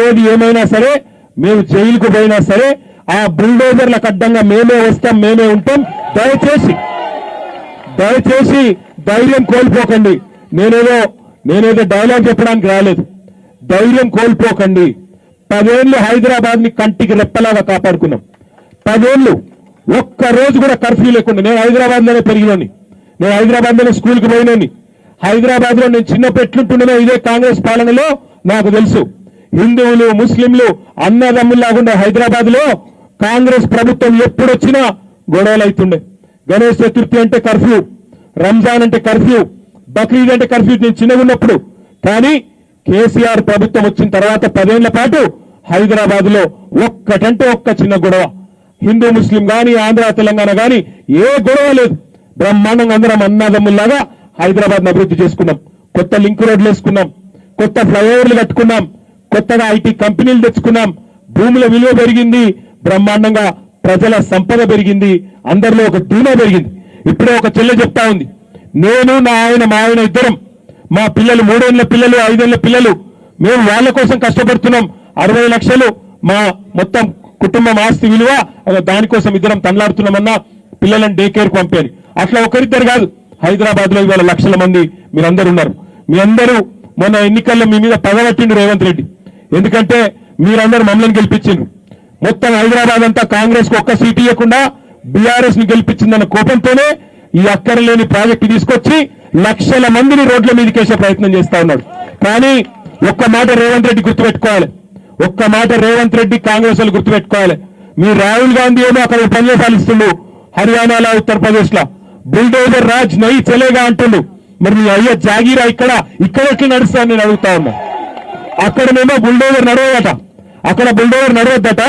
ఏది ఏమైనా సరే మేము జైలుకు పోయినా సరే ఆ బుల్డోజర్లకు అడ్డంగా మేమే వస్తాం, మేమే ఉంటాం. దయచేసి ధైర్యం కోల్పోకండి. నేనేదో డైలాగ్ చెప్పడానికి రాలేదు. ధైర్యం కోల్పోకండి. 10 ఏళ్ళు హైదరాబాద్ ని కంటికి రెప్పలాగా కాపాడుకున్నాం. 10 ఏళ్ళు ఒక్క రోజు కూడా కర్ఫ్యూ లేకుండా. నేను హైదరాబాద్ లోనే పెరిగినోని, నేను హైదరాబాద్ లోనే స్కూల్కి పోయినోని. హైదరాబాద్ లో నేను చిన్న పెట్లుంటుండేనో ఇదే కాంగ్రెస్ పాలనలో నాకు తెలుసు. హిందువులు ముస్లింలు అన్నదమ్ముల్లాగుండే హైదరాబాద్ లో కాంగ్రెస్ ప్రభుత్వం ఎప్పుడొచ్చినా గొడవలు అవుతుండే. గణేష్ చతుర్థి అంటే కర్ఫ్యూ, రంజాన్ అంటే కర్ఫ్యూ, బక్రీద్ అంటే కర్ఫ్యూ నేను చిన్నగా ఉన్నప్పుడు. కానీ కేసీఆర్ ప్రభుత్వం వచ్చిన తర్వాత 10 ఏళ్ల పాటు హైదరాబాద్ లో ఒక్కటంటే ఒక్క చిన్న గొడవ, హిందూ ముస్లిం గాని ఆంధ్ర తెలంగాణ గాని ఏ గొడవ లేదు. బ్రహ్మాండంగా అందరం అన్నదమ్ముల్లాగా హైదరాబాద్ అభివృద్ధి చేసుకున్నాం. కొత్త లింక్ రోడ్లు వేసుకున్నాం, కొత్త ఫ్లైఓవర్లు కట్టుకున్నాం, కొత్తగా ఐటీ కంపెనీలు తెచ్చుకున్నాం, భూముల విలువ పెరిగింది, బ్రహ్మాండంగా ప్రజల సంపద పెరిగింది, అందరిలో ఒక ధీమా పెరిగింది. ఇప్పుడే ఒక చెల్లె చెప్తా ఉంది, నేను మా ఆయన ఇద్దరం, మా పిల్లలు 3 ఏళ్ల పిల్లలు 5 ఏళ్ల పిల్లలు, మేము వాళ్ళ కోసం కష్టపడుతున్నాం. 60 లక్షలు మా మొత్తం కుటుంబం ఆస్తి విలువ, దానికోసం ఇద్దరం తనలాడుతున్నామన్నా పిల్లలను డే కేర్ కు పంపాను. అట్లా ఒకరిద్దరు కాదు, హైదరాబాద్ లో ఇవాళ లక్షల మంది మీరందరూ ఉన్నారు. మీ అందరూ మొన్న ఎన్నికల్లో మీ మీద పగబట్టిండు రేవంత్ రెడ్డి. ఎందుకంటే మీరందరూ మమ్మల్ని గెలిపించిండ్రు. మొత్తం హైదరాబాద్ అంతా కాంగ్రెస్ కు ఒక్క సీటు ఇవ్వకుండా బీఆర్ఎస్ ని గెలిపించిందన్న కోపంతోనే ఈ అక్కరలేని ప్రాజెక్టు తీసుకొచ్చి లక్షల మందిని రోడ్ల మీదకేసే ప్రయత్నం చేస్తా ఉన్నాడు. కానీ ఒక్క మాట రేవంత్ రెడ్డి గుర్తుపెట్టుకోవాలి, ఒక్క మాట రేవంత్ రెడ్డి కాంగ్రెస్ వాళ్ళు గుర్తుపెట్టుకోవాలి. మీ రాహుల్ గాంధీ ఏమో అక్కడ ఉపన్యాసాలు ఇస్తుండు, హర్యానాలో ఉత్తరప్రదేశ్ లో బుల్డోజర్ రాజ్ నై చలేగా అంటుండు. మరి మీ అయ్య జాగీరా ఇక్కడ ఎట్లా నడుస్తాను నేను అడుగుతా ఉన్నా. అక్కడనేమో బుల్డోజర్ నడవదట, అక్కడ బుల్డోజర్ నడవద్దట,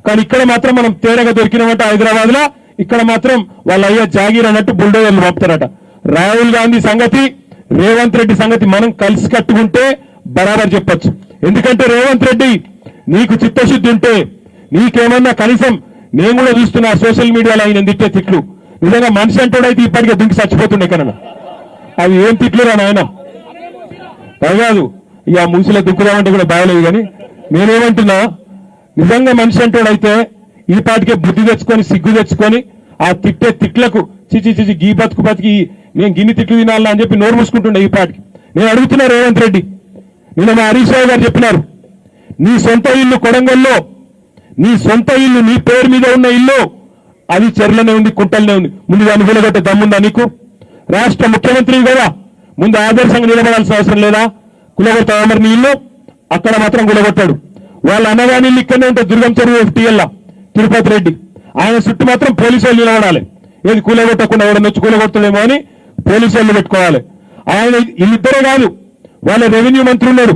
కానీ ఇక్కడ మాత్రం మనం తేరగా దొరికినామంట హైదరాబాద్ లో. ఇక్కడ మాత్రం వాళ్ళ అయ్య జాగీర్ అన్నట్టు బుల్డోజర్లు పంపుతారట. రాహుల్ గాంధీ సంగతి రేవంత్ రెడ్డి సంగతి మనం కలిసి కట్టుకుంటే బరాబర్ చెప్పొచ్చు. ఎందుకంటే రేవంత్ రెడ్డి నీకు చిత్తశుద్ధి ఉంటే, నీకేమన్నా కనీసం నేను కూడా చూస్తున్నా సోషల్ మీడియాలో ఆయన తిట్టే తిట్లు, నిజంగా మనిషి అంటోడైతే ఇప్పటికే దుంకి చచ్చిపోతుండే కన్నా. అవి ఏం తిట్లురా నాయన, కాదు ఇక మూసిలో దుక్కుదామంటే కూడా బాగలేదు. కానీ నేనేమంటున్నా, నిజంగా మనిషి అంటోడైతే ఈ పాటికే బుద్ధి తెచ్చుకొని సిగ్గు తెచ్చుకొని ఆ తిట్టే తిట్లకు చిచి గీ బతికి నేను గిన్ని తిట్లు తినాలా అని చెప్పి నోరు మూసుకుంటుండే ఈ పాటికి. నేను అడుగుతున్నా రేవంత్ రెడ్డి, నిన్న మా హరీష్ రావు గారు చెప్పినారు, నీ సొంత ఇల్లు కొడంగల్లో, నీ సొంత ఇల్లు నీ పేరు మీద ఉన్న ఇల్లు అది చెర్లనే ఉంది, కుంటలనే ఉంది, ముందు దాన్ని కూలగొట్టే దమ్ముందా నీకు? రాష్ట్ర ముఖ్యమంత్రి కదా, ముందు ఆదర్శంగా నిలబడాల్సిన అవసరం లేదా? కులగొడతావా మరి నీ ఇల్లు? అక్కడ మాత్రం కులగొట్టాడు. వాళ్ళ అన్నగాని ఇల్లు ఇక్కడనే ఉంటుంది, దుర్గం చెరువు టీఎల్లా తిరుపతి రెడ్డి. ఆయన చుట్టూ మాత్రం పోలీసు వాళ్ళు నిలబడాలి, ఏది కూలగొట్టకుండా ఎవడన్నా వచ్చి కూలగొట్టలేమో అని పోలీసు వాళ్ళు పెట్టుకోవాలి. ఆయన వీళ్ళిద్దరే కాదు, వాళ్ళ రెవెన్యూ మంత్రి ఉన్నాడు,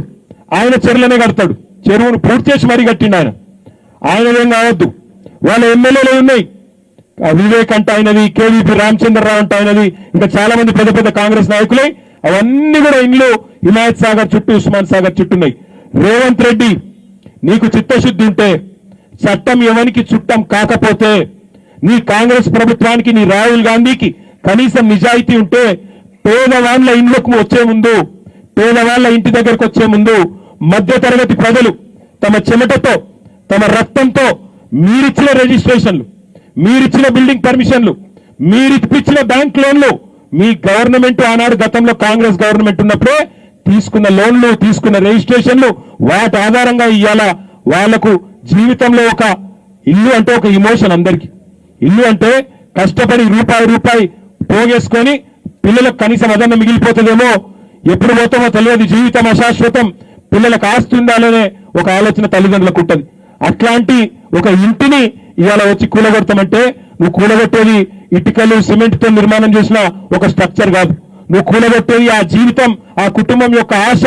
ఆయన చెరువులనే కడతాడు, చెరువును పూర్తి చేసి మరీ కట్టిండు ఆయన ఏం కావద్దు. వాళ్ళ ఎమ్మెల్యేలు ఉన్నాయి, వివేక్ అంటే ఆయనది, కేవీపీ రామచంద్రరావు అంటే ఆయనది, ఇంకా చాలా మంది పెద్ద పెద్ద కాంగ్రెస్ నాయకులై అవన్నీ కూడా ఇండ్లు హిమాయత్ సాగర్ చుట్టూ ఉస్మాన్ సాగర్ చుట్టూన్నాయి. రేవంత్ రెడ్డి నీకు చిత్తశుద్ధి ఉంటే, చట్టం ఎవరికి చుట్టం కాకపోతే, నీ కాంగ్రెస్ ప్రభుత్వానికి నీ రాహుల్ గాంధీకి కనీసం నిజాయితీ ఉంటే, పేదవాళ్ల ఇండ్లకు వచ్చే ముందు, పేదవాళ్ల ఇంటి దగ్గరకు వచ్చే ముందు మధ్యతరగతి ప్రజలు తమ చెమటతో తమ రక్తంతో మీరిచ్చిన రిజిస్ట్రేషన్లు, మీరిచ్చిన బిల్డింగ్ పర్మిషన్లు, మీరిప్పించిన బ్యాంక్ లోన్లు, మీ గవర్నమెంట్ ఆనాడు గతంలో కాంగ్రెస్ గవర్నమెంట్ ఉన్నప్పుడే తీసుకున్న లోన్లు, తీసుకున్న రిజిస్ట్రేషన్లు, వాటి ఆధారంగా ఇవాళ వాళ్లకు జీవితంలో ఒక ఇల్లు అంటే ఒక ఇమోషన్. అందరికీ ఇల్లు అంటే కష్టపడి రూపాయి పోగేసుకొని పిల్లలకు కనీసం అదన్న మిగిలిపోతుందేమో, ఎప్పుడు పోతామో తెలియదు, జీవితం అశాశ్వతం, పిల్లలకు ఆస్తి ఉండాలనే ఒక ఆలోచన తల్లిదండ్రులకు ఉంటుంది. అట్లాంటి ఒక ఇంటిని ఇవాళ వచ్చి కూలగొడతామంటే, నువ్వు కూలగొట్టేది ఇటుకలు సిమెంట్ తో నిర్మాణం చేసిన ఒక స్ట్రక్చర్ కాదు, నువ్వు కూలగొట్టేది ఆ జీవితం, ఆ కుటుంబం యొక్క ఆశ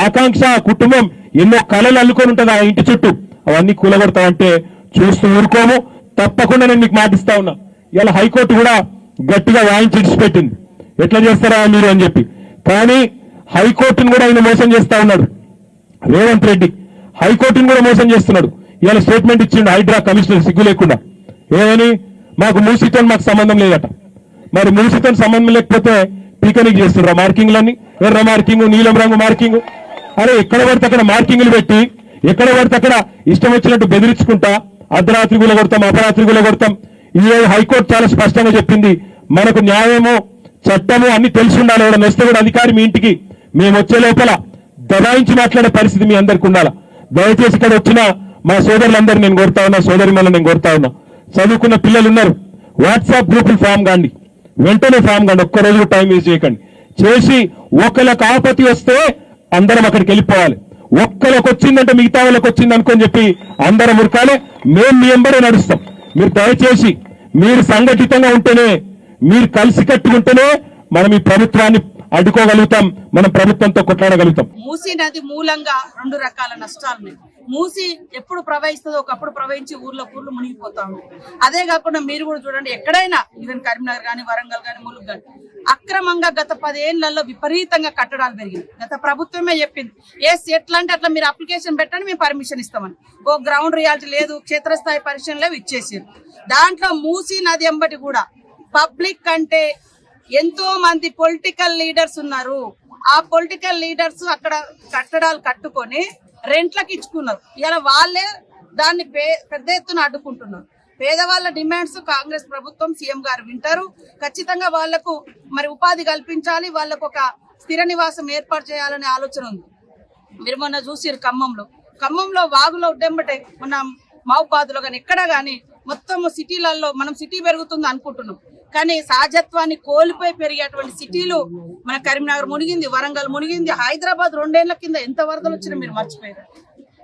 ఆకాంక్ష, ఆ కుటుంబం ఎన్నో కళలు అల్లుకొని ఉంటుంది ఆ ఇంటి చుట్టూ. అవన్నీ కూలగొడతామంటే చూస్తూ ఊరుకోము, తప్పకుండా నేను మీకు మాటిస్తా ఉన్నా. ఇలా హైకోర్టు కూడా గట్టిగా వాయించి ఇడిచిపెట్టింది, ఎట్లా చేస్తారా మీరు అని చెప్పి. కానీ హైకోర్టును కూడా ఆయన మోసం చేస్తా ఉన్నాడు రేవంత్ రెడ్డి, హైకోర్టును కూడా మోసం చేస్తున్నాడు. ఇవాళ స్టేట్మెంట్ ఇచ్చిండు హైడ్రా కమిషనర్ సిగ్గు లేకుండా, ఏమని మాకు మూసితో మాకు సంబంధం లేదట. మరి మూసితో సంబంధం లేకపోతే పీకనిక్ చేస్తున్నారు మార్కింగ్లన్నీ, ఎర్ర మార్కింగ్, నీలం రంగు మార్కింగ్. అరే ఎక్కడ పడితే అక్కడ మార్కింగ్లు పెట్టి ఎక్కడ పడితే అక్కడ ఇష్టం వచ్చినట్టు బెదిరించుకుంటా అర్ధరాత్రి గుల కొడతాం, అపరాత్రి గుల కొడతాం. ఈ హైకోర్టు చాలా స్పష్టంగా చెప్పింది, మనకు న్యాయము చట్టము అన్ని తెలిసి ఉండాలి. ఎవడ నెక్స్ట్ కూడా అధికారి మీ ఇంటికి మేము వచ్చే లోపల దబాయించి మాట్లాడే పరిస్థితి మీ అందరికి ఉండాలి. దయచేసి ఇక్కడ వచ్చిన మా సోదరులందరూ నేను కోరుతా ఉన్నా, సోదరి మళ్ళీ నేను కోరుతా ఉన్నా, చదువుకున్న పిల్లలు ఉన్నారు, వాట్సాప్ గ్రూపులు ఫామ్ కాండి, వెంటనే ఫామ్ కాండి, ఒక్కరోజు టైం వేస్ట్ చేయకండి. చేసి ఒకళ్ళకి ఆపత్తి వస్తే అందరం అక్కడికి వెళ్ళిపోవాలి. ఒక్కరికి వచ్చిందంటే మిగతా వాళ్ళకి వచ్చింది అనుకొని చెప్పి అందరం ఉరకాలి. మేము మీ వెంబడే నడుస్తాం. మీరు దయచేసి మీరు సంఘటితంగా ఉంటేనే, మీరు కలిసి కట్టుకుంటేనే మనం ఈ ప్రభుత్వాన్ని అడ్డుకోగలుగుతాం, మనం ప్రభుత్వంతో కొట్లాడగలుగుతాం. మూసీ నది మూలంగా 2 రకాల నష్టాలు. మూసి ఎప్పుడు ప్రవహిస్తుందో ఒకప్పుడు ప్రవహించి ఊర్లో మునిగిపోతా ఉంటాయి. అదే కాకుండా మీరు కూడా చూడండి, ఎక్కడైనా ఈవెన్ కరీంనగర్ కానీ, వరంగల్ కానీ, ములుగు కానీ అక్రమంగా గత 10 ఏళ్లలో విపరీతంగా కట్టడాలు పెరిగింది. గత ప్రభుత్వమే చెప్పింది, ఎట్లా అంటే అట్లా మీరు అప్లికేషన్ పెట్టండి, మేము పర్మిషన్ ఇస్తామని. ఓ గ్రౌండ్ రియాలిటీ లేదు, క్షేత్రస్థాయి పరిశీలన లేవు, ఇచ్చేసారు. దాంట్లో మూసీ నది ఎంబటి కూడా పబ్లిక్ అంటే ఎంతో మంది పొలిటికల్ లీడర్స్ ఉన్నారు. ఆ పొలిటికల్ లీడర్స్ అక్కడ కట్టడాలు కట్టుకొని రెంట్లకు ఇచ్చుకున్నారు. ఇలా వాళ్ళే దాన్ని పెద్ద ఎత్తున అడ్డుకుంటున్నారు. పేదవాళ్ళ డిమాండ్స్ కాంగ్రెస్ ప్రభుత్వం, సీఎం గారు వింటారు. ఖచ్చితంగా వాళ్లకు మరి ఉపాధి కల్పించాలి, వాళ్ళకు ఒక స్థిర నివాసం ఏర్పాటు చేయాలనే ఆలోచన ఉంది. మీరు మొన్న చూసిరు ఖమ్మంలో వాగులో ఉడ్డెంబటే, మొన్న మహబూబాద్లో కానీ ఎక్కడ కానీ మొత్తం సిటీలలో మనం సిటీ పెరుగుతుంది అనుకుంటున్నాం, కానీ సహజత్వాన్ని కోల్పోయి పెరిగేటువంటి సిటీలు మన కరీంనగర్ మునిగింది, వరంగల్ మునిగింది, హైదరాబాద్ 2 ఏళ్ల కింద ఎంత వరదలు వచ్చినా మీరు మర్చిపోయారు.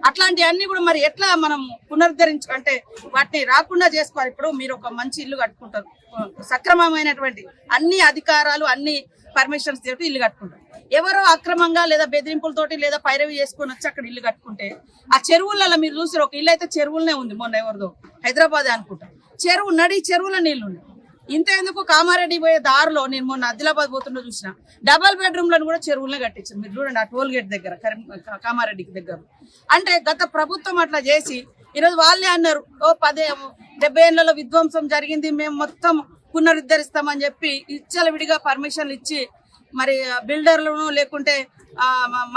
అట్లాంటివన్నీ కూడా మరి ఎట్లా మనం పునరుద్ధరించుకుంటే వాటిని రాకుండా చేసుకోవాలి. ఇప్పుడు మీరు ఒక మంచి ఇల్లు కట్టుకుంటారు, సక్రమమైనటువంటి అన్ని అధికారాలు అన్ని పర్మిషన్స్ తోటి ఇల్లు కట్టుకుంటారు. ఎవరో అక్రమంగా లేదా బెదిరింపులతోటి లేదా పైరవి చేసుకొని వచ్చి అక్కడ ఇల్లు కట్టుకుంటే ఆ చెరువులలో మీరు చూసారు, ఒక ఇల్లు అయితే చెరువులనే ఉంది, మొన్న ఎవరిదో హైదరాబాద్ అనుకుంటా, చెరువుల నీళ్లు ఉన్నాయి. ఇంత ఎందుకు కామారెడ్డి పోయే దారిలో నేను మొన్న ఆదిలాబాద్ పోతుండో చూసిన డబల్ బెడ్రూమ్లను కూడా చెరువులనే కట్టించారు. మీరు చూడండి, ఆ టోల్ గేట్ దగ్గర కామారెడ్డికి దగ్గర. అంటే గత ప్రభుత్వం అట్లా చేసి ఈరోజు వాళ్ళే అన్నారు, 70 ఏళ్లలో విధ్వంసం జరిగింది, మేము మొత్తం పునరుద్ధరిస్తామని చెప్పి విడిగా పర్మిషన్లు ఇచ్చి మరి బిల్డర్లను లేకుంటే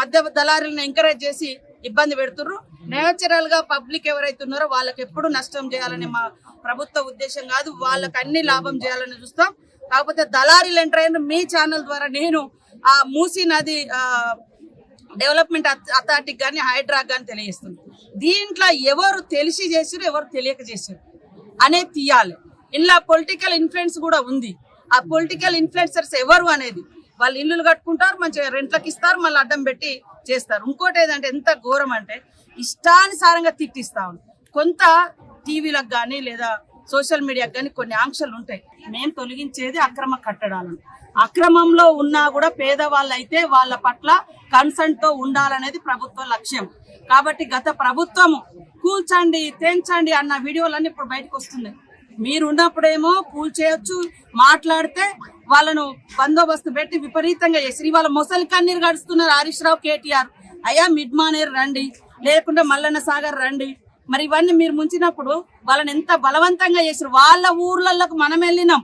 మధ్య దళారులను ఎంకరేజ్ చేసి ఇబ్బంది పెడుతున్నారు. నేచురల్ గా పబ్లిక్ ఎవరైతే ఉన్నారో వాళ్ళకి ఎప్పుడు నష్టం చేయాలని మా ప్రభుత్వ ఉద్దేశం కాదు, వాళ్ళకి అన్ని లాభం చేయాలని చూస్తాం. కాకపోతే దళారీలు ఎంటర్ అయిన మీ ఛానల్ ద్వారా నేను ఆ మూసీ నది డెవలప్మెంట్ అథారిటీకి కానీ హైడ్రాక్ కానీ తెలియజేస్తుంది. దీంట్లో ఎవరు తెలిసి చేసారు, ఎవరు తెలియక చేశారు అనేది తీయాలి. ఇలా పొలిటికల్ ఇన్ఫ్లుయెన్స్ కూడా ఉంది. ఆ పొలిటికల్ ఇన్ఫ్లుయెన్సర్స్ ఎవరు అనేది, వాళ్ళు ఇల్లులు కట్టుకుంటారు, మంచిగా రెంట్లకు ఇస్తారు, మళ్ళీ అడ్డం పెట్టి చేస్తారు. ఇంకోటి ఏదంటే ఎంత ఘోరం అంటే ఇష్టానుసారంగా తిట్టిస్తా ఉంది. కొంత టీవీలకు కానీ లేదా సోషల్ మీడియాకు కానీ కొన్ని ఆంక్షలు ఉంటాయి. మేము తొలగించేది అక్రమ కట్టడాలను. అక్రమంలో ఉన్నా కూడా పేదవాళ్ళు అయితే వాళ్ళ పట్ల కన్సర్న్ తో ఉండాలనేది ప్రభుత్వ లక్ష్యం. కాబట్టి గత ప్రభుత్వం కూల్చండి తెంచండి అన్న వీడియోలన్నీ ఇప్పుడు బయటకు వస్తున్నాయి. మీరు ఉన్నప్పుడేమో కూల్ చేయొచ్చు, మాట్లాడితే వాళ్ళను బందోబస్తు పెట్టి విపరీతంగా చేసి వాళ్ళ మొసలి కన్నీరు గడుస్తున్నారు. హరీష్ రావు, కేటీఆర్ అయ్యా మిడ్మానేర్ రండి, లేకుంటే మల్లన్న సాగర్ రండి. మరి ఇవన్నీ మీరు ముంచినప్పుడు వాళ్ళని ఎంత బలవంతంగా చేసారు. వాళ్ళ ఊర్లకు మనం వెళ్ళినాం,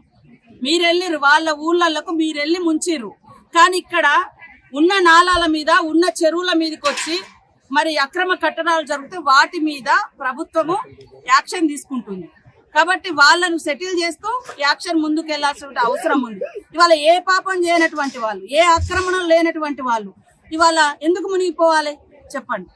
మీరు వెళ్ళిరు, వాళ్ళ ఊర్లకు మీరు వెళ్ళి ముంచిరు. కానీ ఇక్కడ ఉన్న నాలాల మీద ఉన్న చెరువుల మీదకి వచ్చి మరి అక్రమ కట్టడాలు జరిగితే వాటి మీద ప్రభుత్వము యాక్షన్ తీసుకుంటుంది. కాబట్టి వాళ్ళను సెటిల్ చేస్తూ యాక్షన్ ముందుకు వెళ్లాల్సిన అవసరం ఉంది. ఇవాళ ఏ పాపం చేయనటువంటి వాళ్ళు, ఏ ఆక్రమణ లేనటువంటి వాళ్ళు ఇవాళ ఎందుకు మునిగిపోవాలి చెప్పండి.